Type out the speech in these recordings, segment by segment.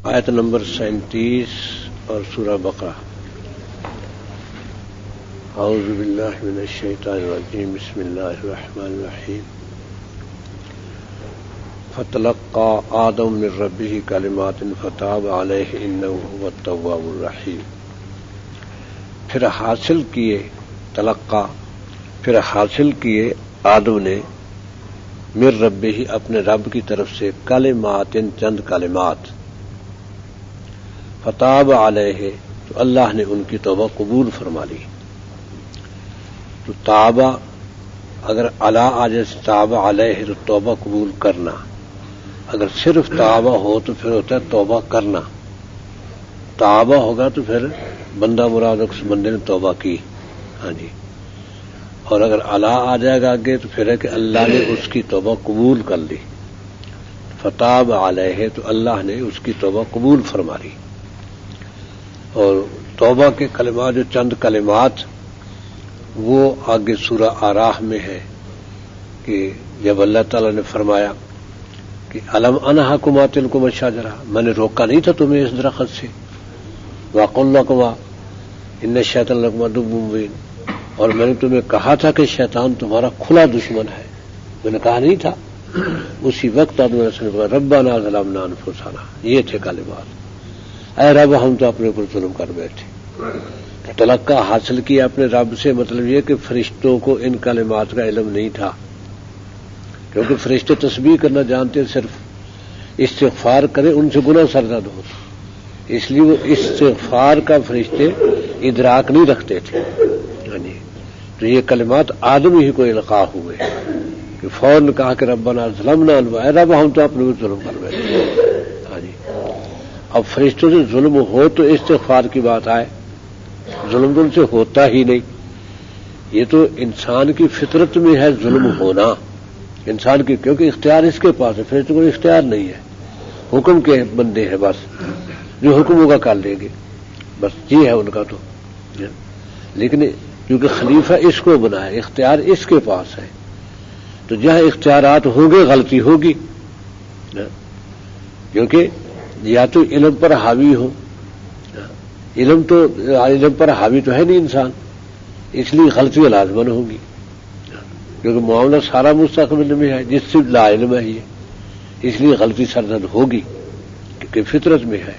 آیت نمبر 37 اور سورہ بقرہ۔ اعوذ باللہ من الشیطان الرجیم، بسم اللہ الرحمن الرحیم۔ فتلقى آدم من ربه کلمات فتاب علیہ انہ هو التواب الرحیم۔ پھر حاصل کیے آدم نے من ربہ اپنے رب کی طرف سے کلمات چند کلمات، فتاب علیہ تو اللہ نے ان کی توبہ قبول فرما لی۔ تو توبہ اگر علی آ جائے توبہ علیہ تو توبہ قبول کرنا، اگر صرف توبہ ہو تو پھر ہوتا ہے توبہ کرنا، توبہ ہوگا تو پھر بندہ مراد اس بندے نے توبہ کی، ہاں جی۔ اور اگر علی آ جائے گا آگے تو پھر ہے کہ اللہ نے اس کی توبہ قبول کر لی، فتاب علیہ تو اللہ نے اس کی توبہ قبول فرما لی۔ اور توبہ کے کلمات جو چند کلمات وہ آگے سورہ آراف میں ہے کہ جب اللہ تعالی نے فرمایا کہ الم انہاکما تلکما الشجرہ، میں نے روکا نہیں تھا تمہیں اس درخت سے، وقل لکما ان الشیطان لکما عدو مبین، اور میں نے تمہیں کہا تھا کہ شیطان تمہارا کھلا دشمن ہے، میں نے کہا نہیں تھا۔ اسی وقت آدم علیہ السلام نے ربنا ظلمنا انفسنا، یہ تھے کلمات، اے رب ہم تو اپنے اوپر ظلم کر بیٹھے۔ تلقی حاصل کیا اپنے رب سے، مطلب یہ کہ فرشتوں کو ان کلمات کا علم نہیں تھا، کیونکہ فرشتے تسبیح کرنا جانتے، صرف استغفار کریں ان سے گناہ سرزد ہو، اس لیے وہ استغفار کا فرشتے ادراک نہیں رکھتے تھے، تو یہ کلمات آدم ہی کو القاء ہوئے کہ فوراً کہا کہ ربنا ظلمنا انفسنا، اے رب ہم تو اپنے اوپر ظلم کر بیٹھے۔ اب فرشتوں سے ظلم ہو تو استغفار کی بات آئے، ظلم تو ان سے ہوتا ہی نہیں، یہ تو انسان کی فطرت میں ہے ظلم ہونا انسان کی، کیونکہ اختیار اس کے پاس ہے، فرشتوں کو اختیار نہیں ہے، حکم کے بندے ہیں، بس جو حکم ہوگا کر لیں گے، بس یہ ہے ان کا تو۔ لیکن کیونکہ خلیفہ اس کو بنایا، اختیار اس کے پاس ہے، تو جہاں اختیارات ہوں گے غلطی ہوگی، کیونکہ یا تو علم پر حاوی ہو، علم پر حاوی تو ہے نہیں انسان، اس لیے غلطی لازمن ہوگی، کیونکہ معاملہ سارا مستقبل میں ہے، جس سے لا علم ہے یہ، اس لیے غلطی سرزد ہوگی کیونکہ فطرت میں ہے۔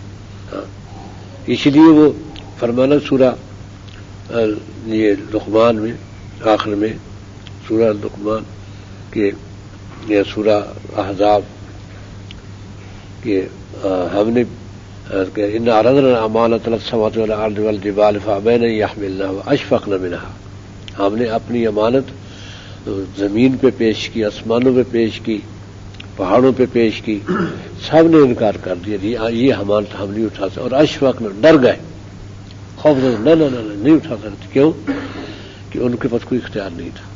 اس لیے وہ فرمانا سورہ یہ لقمان میں آخر میں سورہ لقمان کے یا سورہ احزاب کہ ہم نے ان عرضنا الامانۃ علی السماوات والارض والجبال فابین ان یحملنها واشفقن منها، ہم نے اپنی امانت زمین پہ پیش کی، آسمانوں پہ پیش کی، پہاڑوں پہ پیش کی، سب نے انکار کر دیا، یہ امانت ہم نہیں اٹھا سکتے، اور اشفقن ڈر گئے، خوف نہ نہیں اٹھا سکتے، کیوں کہ ان کے پاس کوئی اختیار نہیں تھا۔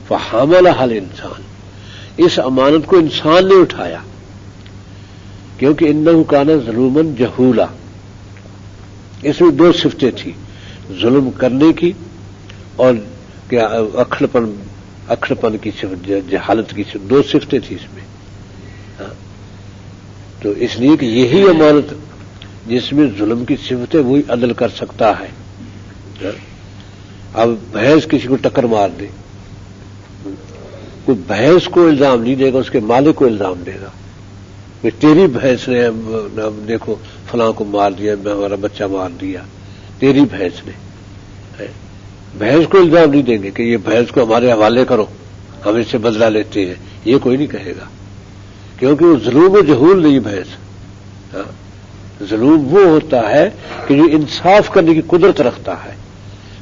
فحملها الانسان، اس امانت کو انسان نے اٹھایا، کیونکہ انہ کان ظلوما جہولا، اس میں دو صفتیں تھیں، ظلم کرنے کی اور کیا اکھڑ پن کی صفت، جہالت کی صفت، دو صفتیں تھیں اس میں۔ تو اس لیے کہ یہی امانت جس میں ظلم کی صفت ہے وہی عدل کر سکتا ہے۔ اب بھینس کسی کو ٹکر مار دے، کوئی بھینس کو الزام نہیں دے گا، اس کے مالک کو الزام دے گا کہ تیری بھینس نے دیکھو فلاں کو مار دیا، ہمارا بچہ مار دیا، تیری بھینس نے۔ بھینس کو الزام نہیں دیں گے کہ یہ بھینس کو ہمارے حوالے کرو، ہم اس سے بدلہ لیتے ہیں، یہ کوئی نہیں کہے گا، کیونکہ وہ ظلم و جہول نہیں بھینس۔ ظلم وہ ہوتا ہے کہ جو انصاف کرنے کی قدرت رکھتا ہے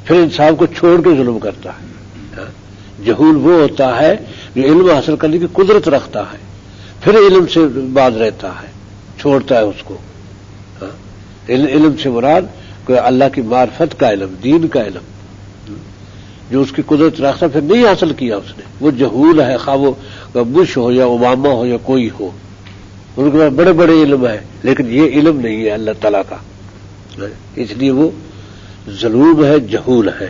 پھر انصاف کو چھوڑ کے ظلم کرتا ہے۔ جہول وہ ہوتا ہے جو علم حاصل کرنے کی قدرت رکھتا ہے پھر علم سے باز رہتا ہے، چھوڑتا ہے اس کو۔ علم سے مراد کوئی اللہ کی معرفت کا علم، دین کا علم جو اس کی قدرت رکھتا پھر نہیں حاصل کیا اس نے، وہ جہول ہے، خواہ وہ بش ہو یا اوباما ہو یا کوئی ہو، ان کے پاس بڑے بڑے علم ہے لیکن یہ علم نہیں ہے اللہ تعالیٰ کا، اس لیے وہ ظلوم ہے، جہول ہے،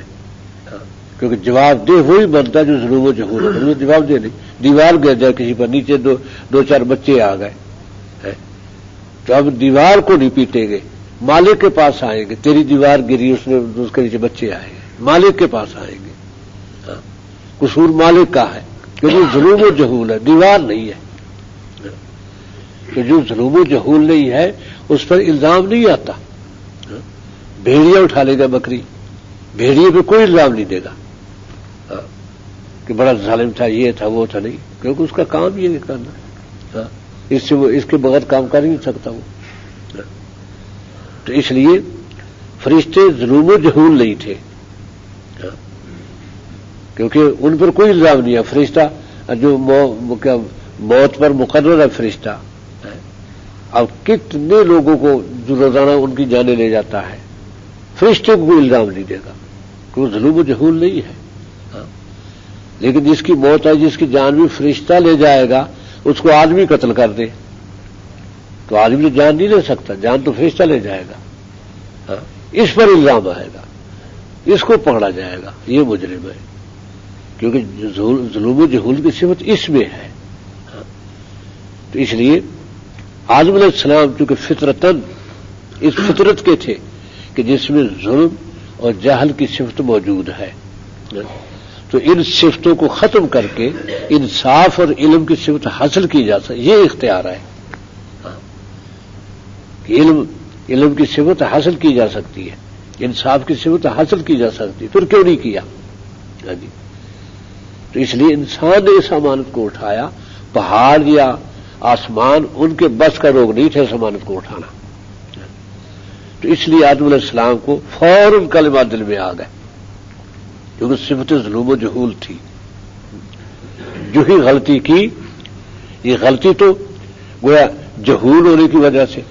کیونکہ جواب دہ وہی بنتا ہے جو ظلم و جہول ہے، وہ جواب دے نہیں، دیوار گر جائے کسی پر، نیچے دو چار بچے آ گئے تو اب دیوار کو نہیں پیٹیں گے، مالک کے پاس آئیں گے. تیری دیوار گری، اس کے نیچے بچے آئیں گے، مالک کے پاس آئیں گے. قصور مالک کا ہے، کیونکہ ظلم و جہول ہے، دیوار نہیں ہے. کہ جو ظلم و جہول نہیں ہے اس پر الزام نہیں آتا. بھیڑیا اٹھا لے گا بکری، بھیڑیے پہ کوئی الزام نہیں دے گا کہ بڑا ظالم تھا، یہ تھا وہ تھا، نہیں، کیونکہ اس کا کام یہ کرنا، اس کے بغیر کام کر ہی نہیں سکتا وہ. تو اس لیے فرشتے ظلم و جہول نہیں تھے، کیونکہ ان پر کوئی الزام نہیں ہے. فرشتہ جو موت پر مقرر ہے فرشتہ، اب کتنے لوگوں کو جو روزانہ ان کی جانیں لے جاتا ہے، فرشتے کو کوئی الزام نہیں دے گا کہ وہ ظلم و جہول نہیں ہے. لیکن جس کی موت ہے، جس کی جان بھی فرشتہ لے جائے گا، اس کو آدمی قتل کر دے تو آدمی تو جان نہیں لے سکتا، جان تو فرشتہ لے جائے گا. اس پر الزام آئے گا، اس کو پکڑا جائے گا، یہ مجرم ہے، کیونکہ ظلم و جہول کی صفت اس میں ہے. تو اس لیے آدم علیہ السلام چونکہ فطرتاً اس فطرت کے تھے کہ جس میں ظلم اور جہل کی صفت موجود ہے، تو ان صفتوں کو ختم کر کے انصاف اور علم کی صفت حاصل کی جا سکتی، یہ اختیار ہے کہ علم کی صفت حاصل کی جا سکتی ہے، انصاف کی صفت حاصل کی جا سکتی ہے. پھر کیوں نہیں کیا؟ تو اس لیے انسان نے اس امانت کو اٹھایا. پہاڑ یا آسمان ان کے بس کا روگ نہیں تھے اس امانت کو اٹھانا. تو اس لیے آدم علیہ السلام کو فوراً کلمات دل میں آ گئے، کیونکہ صفت ظلم و جہول تھی. جو ہی غلطی کی، یہ غلطی تو گویا جہول ہونے کی وجہ سے،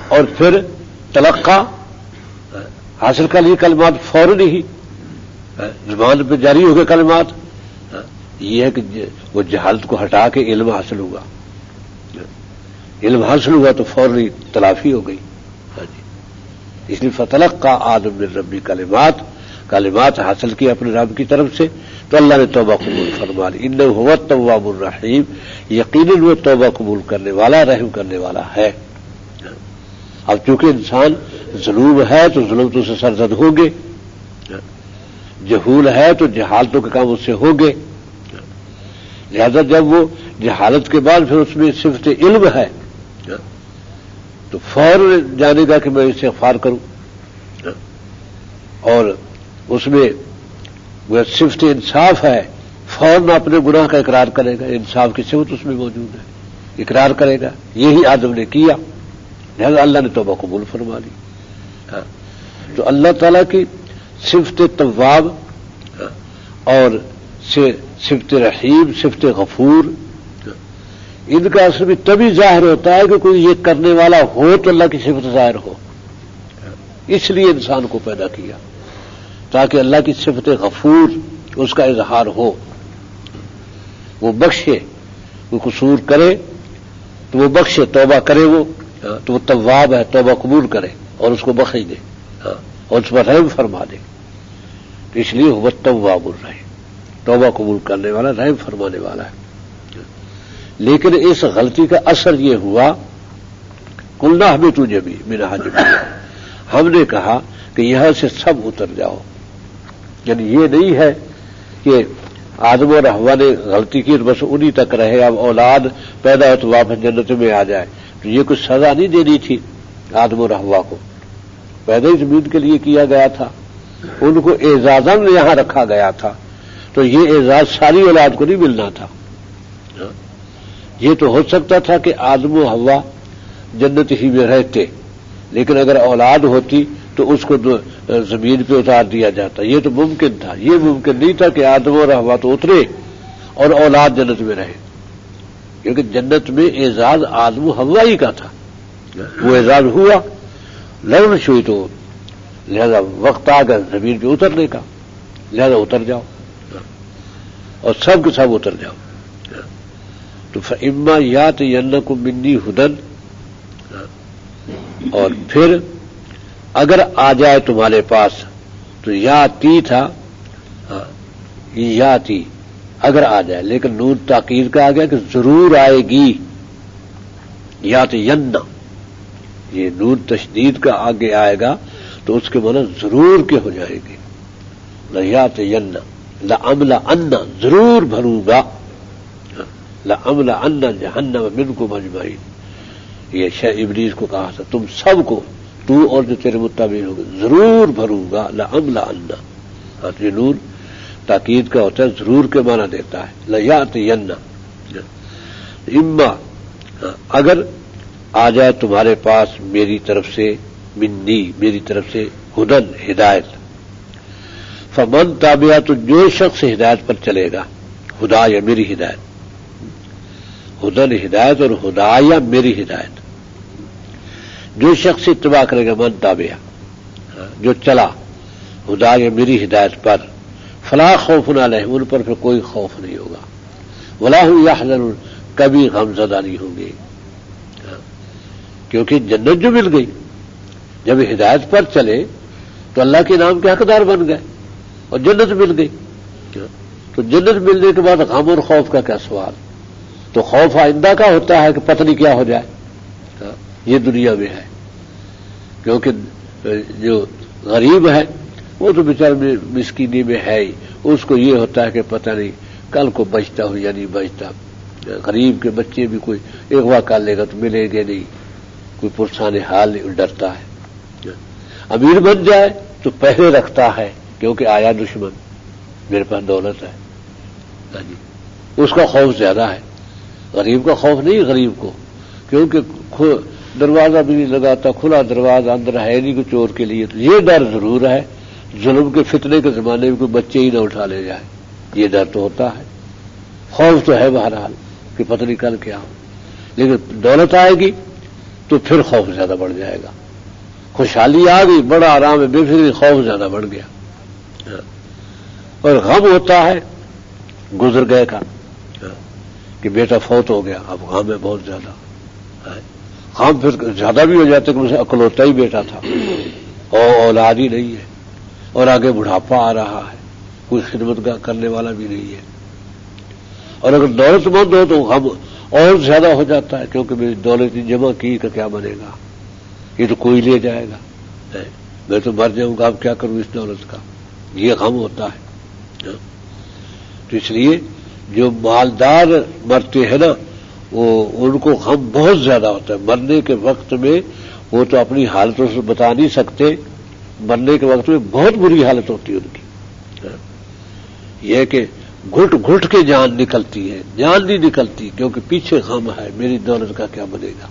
اور پھر تلقا حاصل کر لی کلمات فوراً ہی، زبان پہ جاری ہو گئے کلمات. یہ ہے کہ وہ جہالت کو ہٹا کے علم حاصل ہوا، علم حاصل ہوا تو فوری تلافی ہو گئی. اس لیے فتلقى آدم من ربی کلمات حاصل کی اپنے رب کی طرف سے، تو اللہ نے توبہ قبول فرما لی. انہ هو التواب الرحیم، یقیناً وہ توبہ قبول کرنے والا، رحم کرنے والا ہے. اب چونکہ انسان ظلم ہے تو ظلمتوں سے سرزد ہوں گے، جہول ہے تو جہالتوں کے کام اس سے ہوں گے. لہذا جب وہ جہالت کے بعد پھر اس میں صفت علم ہے تو فوراً جانے گا کہ میں استغفار کروں، اور اس میں وہ صفت انصاف ہے، فوراً اپنے گناہ کا اقرار کرے گا. انصاف کی صفت اس میں موجود ہے، اقرار کرے گا. یہی آدم نے کیا، لہذا اللہ نے توبہ قبول فرما لی. تو اللہ تعالیٰ کی صفت تواب اور صفت رحیم، صفت غفور، ان کا اثر بھی تبھی ظاہر ہوتا ہے کہ کوئی یہ کرنے والا ہو تو اللہ کی صفت ظاہر ہو. اس لیے انسان کو پیدا کیا تاکہ اللہ کی صفت غفور اس کا اظہار ہو، وہ بخشے. وہ قصور کرے تو وہ بخشے، توبہ کرے وہ تو وہ تواب ہے، توبہ قبول کرے اور اس کو بخش دے اور اس پر رحم فرما دے. تو اس لیے وہ تواب الرحیم، توبہ قبول کرنے والا، رحم فرمانے والا ہے. لیکن اس غلطی کا اثر یہ ہوا، قلنا اہبطوا جميعا منها جميعا، ہم نے کہا کہ یہاں سے سب اتر جاؤ. یعنی یہ نہیں ہے کہ آدم اور حوا نے غلطی کی تو بس انہی تک رہے، اب اولاد پیدا ہو تو واپس جنت میں آ جائے. تو یہ کچھ سزا نہیں دینی تھی آدم اور حوا کو، پیدا ہی زمین کے لیے کیا گیا تھا، ان کو اعزازاً یہاں رکھا گیا تھا. تو یہ اعزاز ساری اولاد کو نہیں ملنا تھا. یہ تو ہو سکتا تھا کہ آدم و حوا جنت ہی میں رہتے، لیکن اگر اولاد ہوتی تو اس کو زمین پہ اتار دیا جاتا. یہ تو ممکن تھا. یہ ممکن نہیں تھا کہ آدم اور حوا تو اترے اور اولاد جنت میں رہے، کیونکہ جنت میں اعزاز آدم و حوا ہی کا تھا. وہ اعزاز ہوا لرن شوئی، تو لہذا وقت آ گیا زمین پہ اترنے کا، لہذا اتر جاؤ اور سب کے سب اتر جاؤ. تو فإما یأتینکم منی ھدی، اور پھر اگر آ جائے تمہارے پاس، تو یاتی تھا، یاتی اگر آ جائے، لیکن نون تاکید کا آ گیا کہ ضرور آئے گی. یاتیننا، یہ نون تشدید کا آگے آئے گا تو اس کے معنی ضرور کے ہو جائیں گے. لیاتیننا لأملأن، ضرور بھروں گا، لأملأن جہنم منکم اجمعین. یہ شیخ ابلیس کو کہا تھا تم سب کو، تو اور جو تیرے متابع ہوگے ضرور بھروں گا. لأملأن، یہ نون تاکید کا ہوتا ہے، ضرور کے معنی دیتا ہے. لیاتیننا، اما اگر آ جائے تمہارے پاس میری طرف سے، منی میری طرف سے، ہدن ہدایت. فمن تابعہ، تو جو شخص ہدایت پر چلے گا، خدا یا میری ہدایت، ہدن ہدایت اور خدا یا میری ہدایت، جو شخص اتباع کرے گا، من تابعہ جو چلا خدا یا میری ہدایت پر، فلا خوف علیہم، ان پر پھر کوئی خوف نہیں ہوگا، ولا هم یحزنون، کبھی غم زدہ نہیں ہوں گے، کیونکہ جنت جو مل گئی. جب ہدایت پر چلے تو اللہ کے نام کے حقدار بن گئے اور جنت مل گئی. تو جنت ملنے کے بعد غم اور خوف کا کیا سوال؟ تو خوف آئندہ کا ہوتا ہے کہ پتہ نہیں کیا ہو جائے، یہ دنیا میں ہے. کیونکہ جو غریب ہے وہ تو بیچارہ مسکینی میں ہے ہی، اس کو یہ ہوتا ہے کہ پتہ نہیں کل کو بچتا ہو یا نہیں بچتا. غریب کے بچے بھی کوئی اغوا کر لے گا تو ملے گے نہیں، کوئی پرسان حال نہیں، ڈرتا ہے. امیر بن جائے تو پہلے رکھتا ہے کیونکہ آیا دشمن، میرے پاس دولت ہے، اس کا خوف زیادہ ہے. غریب کا خوف نہیں غریب کو، کیونکہ دروازہ بھی نہیں لگاتا، کھلا دروازہ اندر ہے نہیں کوئی چور کے لیے. تو یہ ڈر ضرور ہے، ظلم کے فتنے کے زمانے میں کوئی بچے ہی نہ اٹھا لے جائے، یہ ڈر تو ہوتا ہے. خوف تو ہے بہرحال کہ پتہ نہیں کل کیا ہو، لیکن دولت آئے گی تو پھر خوف زیادہ بڑھ جائے گا. خوشحالی آ گئی، بڑا آرام ہے، بے فکری، خوف زیادہ بڑھ گیا. اور غم ہوتا ہے گزر گئے کا کہ بیٹا فوت ہو گیا، اب غم ہے بہت زیادہ. غم پھر زیادہ بھی ہو جاتے کہ مجھے اکلوتا ہی بیٹا تھا اور اولاد ہی نہیں ہے، اور آگے بڑھاپا آ رہا ہے، کوئی خدمت کرنے والا بھی نہیں ہے. اور اگر دولت مند ہو تو غم اور زیادہ ہو جاتا ہے، کیونکہ میری دولت جمع کی کا کیا بنے گا، یہ تو کوئی لے جائے گا، میں تو مر جاؤں گا، اب کیا کروں اس دولت کا، یہ غم ہوتا ہے. تو اس لیے جو مالدار مرتے ہیں نا، وہ ان کو غم بہت زیادہ ہوتا ہے. مرنے کے وقت میں وہ تو اپنی حالتوں سے بتا نہیں سکتے، مرنے کے وقت میں بہت بری حالت ہوتی ہے ان کی. یہ کہ گھٹ گھٹ کے جان نکلتی ہے، جان نہیں نکلتی کیونکہ پیچھے غم ہے، میری دولت کا کیا بنے گا.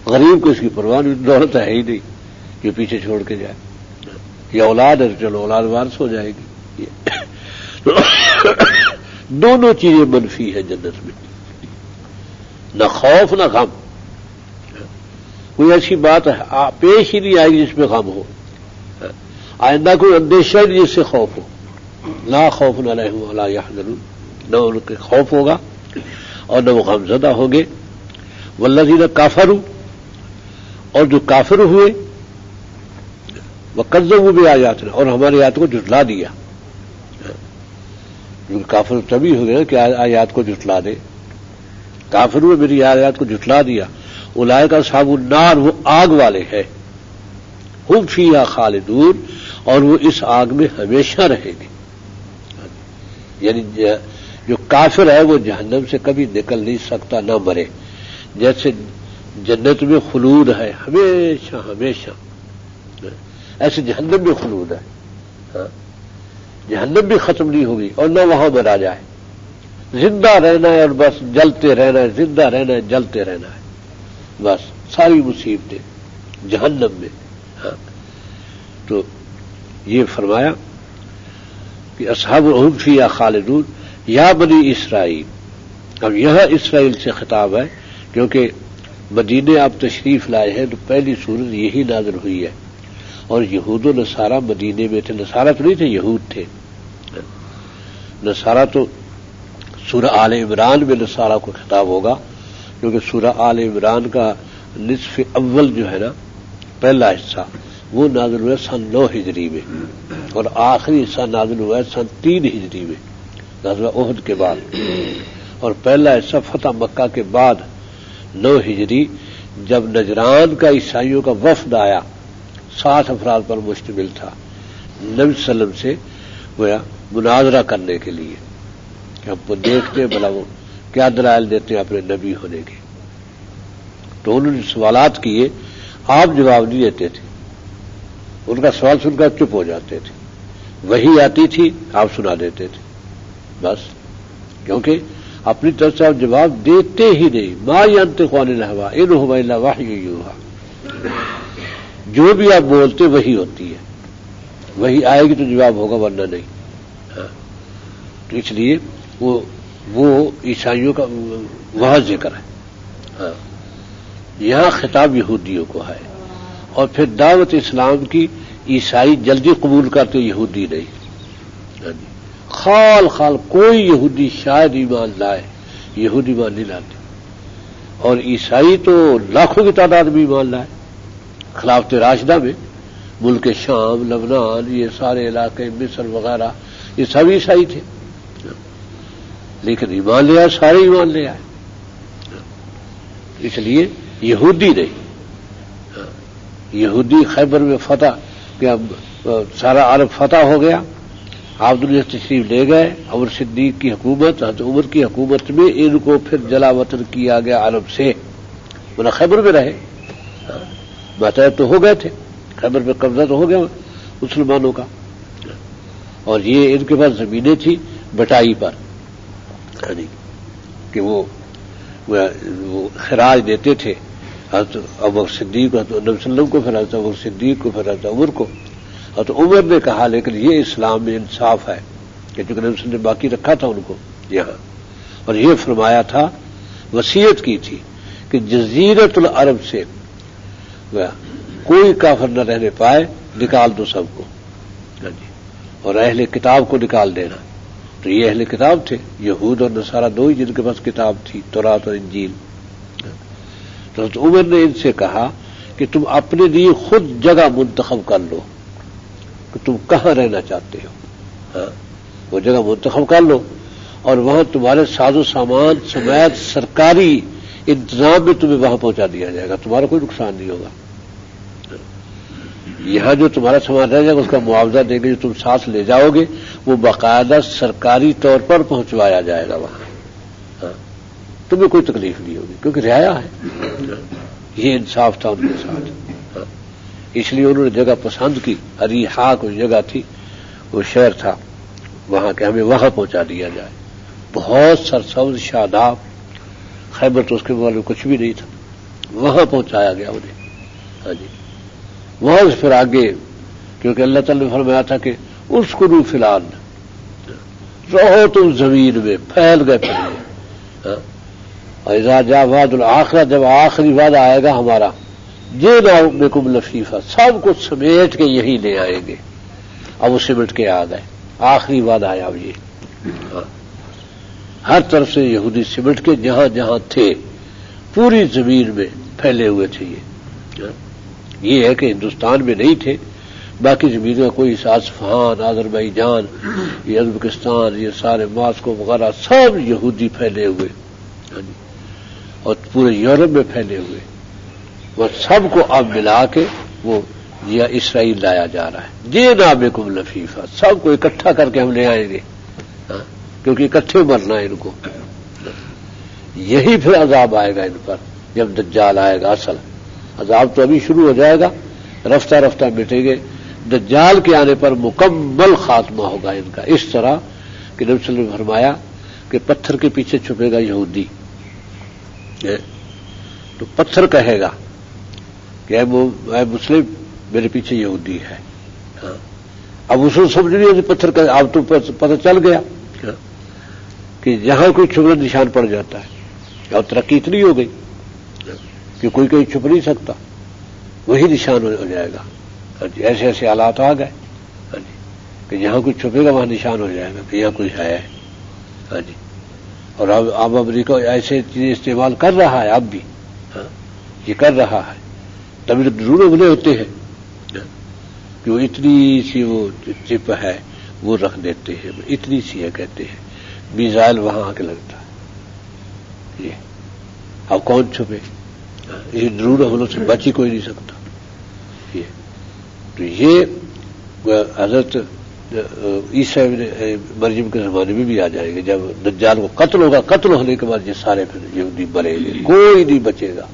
غریب کو اس کی پرواہ نہیں، دولت ہے ہی نہیں کہ پیچھے چھوڑ کے جائے. یہ اولاد ہے، چلو اولاد وارث ہو جائے گی. دونوں چیزیں منفی ہیں جنت میں، نہ خوف نہ غم. کوئی ایسی بات پیش ہی نہیں آئے گی جس میں غم ہو، آئندہ کوئی اندیشہ نہیں جس سے خوف ہو. لا خوف علیہم ولا یحزنون، نہ ان کے خوف ہوگا اور نہ وہ غم زدہ ہوں گے. والذین کافروا، اور جو کافر ہوئے، وکذبوا بآیاتنا، اور ہماری آیات کو جھٹلا دیا. جو کافر تبھی ہو گئے کہ آیات کو جھٹلا دے. کافر ہوئے، میری آیات کو جھٹلا دیا. اولئک اصحاب النار، وہ آگ والے ہیں. ہم فیہا خالدون، اور وہ اس آگ میں ہمیشہ رہیں گے. یعنی جو کافر ہے وہ جہنم سے کبھی نکل نہیں سکتا، نہ مرے. جیسے جنت میں خلود ہے ہمیشہ ہمیشہ، ایسے جہنم میں خلود ہے. جہنم بھی ختم نہیں ہوگی اور نہ وہاں مرا جائے. زندہ رہنا ہے اور بس جلتے رہنا ہے، زندہ رہنا ہے، جلتے رہنا ہے، بس ساری مصیبتیں جہنم میں. تو یہ فرمایا کہ اصحاب ہم فیہا خالدون. یا بنی اسرائیل، اب یہاں اسرائیل سے خطاب ہے کیونکہ مدینے آپ تشریف لائے ہیں تو پہلی سورت یہی نازل ہوئی ہے. اور یہود و نصارہ مدینے میں تھے، نصارہ تو نہیں تھے، یہود تھے. نصارہ تو سورہ آل عمران میں نصارہ کو خطاب ہوگا، کیونکہ سورہ آل عمران کا نصف اول جو ہے نا، پہلا حصہ وہ نازل ہوا سن 9 ہجری میں، اور آخری حصہ نازل ہوا ہے سن 3 ہجری میں، غزوہ احد کے بعد. اور پہلا حصہ فتح مکہ کے بعد 9 ہجری جب نجران کا عیسائیوں کا وفد آیا 60 افراد پر مشتمل تھا، نبی صلی اللہ علیہ وسلم سے گویا مناظرہ کرنے کے لیے کہ ہم کو دیکھتے بلا وہ کیا دلائل دیتے ہیں اپنے نبی ہونے کے، تو انہوں نے سوالات کیے، آپ جواب نہیں دیتے تھے، ان کا سوال سن کر چپ ہو جاتے تھے، وہی آتی تھی آپ سنا دیتے تھے بس، کیونکہ اپنی طرف سے آپ جواب دیتے ہی نہیں، ما ينطق عن الهوى ان هو الا وحی یوحی، جو بھی آپ بولتے وہی ہوتی ہے، وہی آئے گی تو جواب ہوگا ورنہ نہیں۔ ہاں تو اس لیے وہ عیسائیوں کا وہاں ذکر ہے، ہاں یہاں خطاب یہودیوں کو ہے، اور پھر دعوت اسلام کی عیسائی جلدی قبول کرتے، یہودی نہیں، خال کوئی یہودی شاید ایمان لائے، یہودی ایمان نہیں لاتے، اور عیسائی تو لاکھوں کی تعداد میں ایمان لائے، خلافت راشدہ میں ملک شام، لبنان، یہ سارے علاقے، مصر وغیرہ، یہ سب عیسائی تھے، لیکن ایمان لے آئے، سارے ایمان لے آئے، اس لیے یہودی نہیں، یہودی خیبر میں فتح کہ سارا عرب فتح ہو گیا، آپ دنیا تشریف لے گئے، عمر صدیق کی حکومت، حضرت عمر کی حکومت میں ان کو پھر جلا وطن کیا گیا عرب سے، ورنہ خیبر میں رہے، ماتحت تو ہو گئے تھے، خیبر پہ قبضہ تو ہو گیا مسلمانوں کا، اور یہ ان کے پاس زمینیں تھی بٹائی پر، یعنی کہ وہ خراج دیتے تھے حضرت ابوبکر صدیق کو، حضرت نبی صلی اللہ علیہ وسلم کو، پھر حضرت ابوبکر صدیق کو، پھر حضرت عمر کو، حضرت عمر نے کہا لیکن یہ اسلام میں انصاف ہے کہ چونکہ نبی صلی اللہ علیہ وسلم نے باقی رکھا تھا ان کو یہاں، اور یہ فرمایا تھا، وصیت کی تھی کہ جزیرۃ العرب سے کوئی کافر نہ رہنے پائے، نکال دو سب کو، اور اہل کتاب کو نکال دینا، تو یہ اہل کتاب تھے، یہود اور نصارہ دو ہی جن کے پاس کتاب تھی، تورات اور انجیل۔ تو حضرت عمر نے ان سے کہا کہ تم اپنے لیے خود جگہ منتخب کر لو کہ تم کہاں رہنا چاہتے ہو، ہاں وہ جگہ منتخب کر لو، اور وہاں تمہارے ساز و سامان سمیت سرکاری انتظام میں تمہیں وہاں پہنچا دیا جائے گا، تمہارا کوئی نقصان نہیں ہوگا، یہاں جو تمہارا سامان رہ جائے گا اس کا معاوضہ دیں گے، جو تم ساتھ لے جاؤ گے وہ باقاعدہ سرکاری طور پر پہنچوایا جائے گا وہاں، ہاں تمہیں کوئی تکلیف نہیں ہوگی کیونکہ رعایا ہے، یہ انصاف تھا ان کے ساتھ، ہاں اس لیے انہوں نے جگہ پسند کی، اریحا کوئی جگہ تھی، وہ شہر تھا وہاں کہ ہمیں وہاں پہنچا دیا جائے، بہت سرسبز شاداب، خیبر تو اس کے بارے میں کچھ بھی نہیں تھا، وہاں پہنچایا گیا انہیں، ہاں جی وہاں سے پھر آگے کیونکہ اللہ تعالی نے فرمایا تھا کہ اسکنوا فی الارض، رہو تم زمین میں، پھیل گئے پھر، اور اذا جاء وعد الآخرہ، جب آخری وعدہ آئے گا ہمارا، جئنا بکم لفیفا، سب کو سمیٹ کے یہی لے آئیں گے، اب وہ سمٹ کے آ گئے، آخری وعدہ آیا اب یہ، ہر طرف سے یہودی سمٹ کے جہاں جہاں تھے پوری زمین میں پھیلے ہوئے تھے، یہ ہے کہ ہندوستان میں نہیں تھے، باقی زمینوں کا کوئی اصفہان، آذربائیجان، یہ ازبکستان، یہ سارے ماسکو وغیرہ سب یہودی پھیلے ہوئے، اور پورے یورپ میں پھیلے ہوئے، وہ سب کو اب ملا کے وہ یہ اسرائیل لایا جا رہا ہے، جئنا بکم لفیفا، سب کو اکٹھا کر کے ہم لے آئیں گے، کیونکہ اکٹھے مرنا ہے ان کو، یہی پھر عذاب آئے گا ان پر جب دجال آئے گا، اصل عذاب تو ابھی شروع ہو جائے گا، رفتہ رفتہ مٹے گے، دجال کے آنے پر مکمل خاتمہ ہوگا ان کا، اس طرح کہ نبی صلی اللہ علیہ وسلم نے فرمایا کہ پتھر کے پیچھے چھپے گا یہودی، تو پتھر کہے گا کہ اے مسلم میرے پیچھے یہودی ہے، اب اس کو سمجھ نہیں پتھر کا، اب تو پتہ چل گیا کہ جہاں کوئی چھپنا نشان پڑ جاتا ہے، اور ترقی اتنی ہو گئی کہ کوئی کہیں چھپ نہیں سکتا، وہی نشان ہو جائے گا، ایسے ایسے حالات آ گئے کہ جہاں کوئی چھپے گا وہاں نشان ہو جائے گا کہ یہاں کوئی ہے، ہاں جی، اور اب امریکہ ایسے چیزیں استعمال کر رہا ہے، اب بھی یہ کر رہا ہے، تبھی ضرور ابھرے ہوتے ہیں کہ وہ اتنی سی وہ چپ ہے وہ رکھ دیتے ہیں، اتنی سی ہے کہتے ہیں، میزائل وہاں آ کے لگتا ہے، اب کون چھپے؟ یہ ضرور ہم لوگ سے بچ ہی کوئی نہیں سکتا. تو یہ حضرت عیسیٰ ابن مریم کے زمانے میں بھی آ جائے گا، جب دجال کو قتل ہوگا، قتل ہونے کے بعد یہ سارے پھر یہودی مریں گے، کوئی نہیں بچے گا.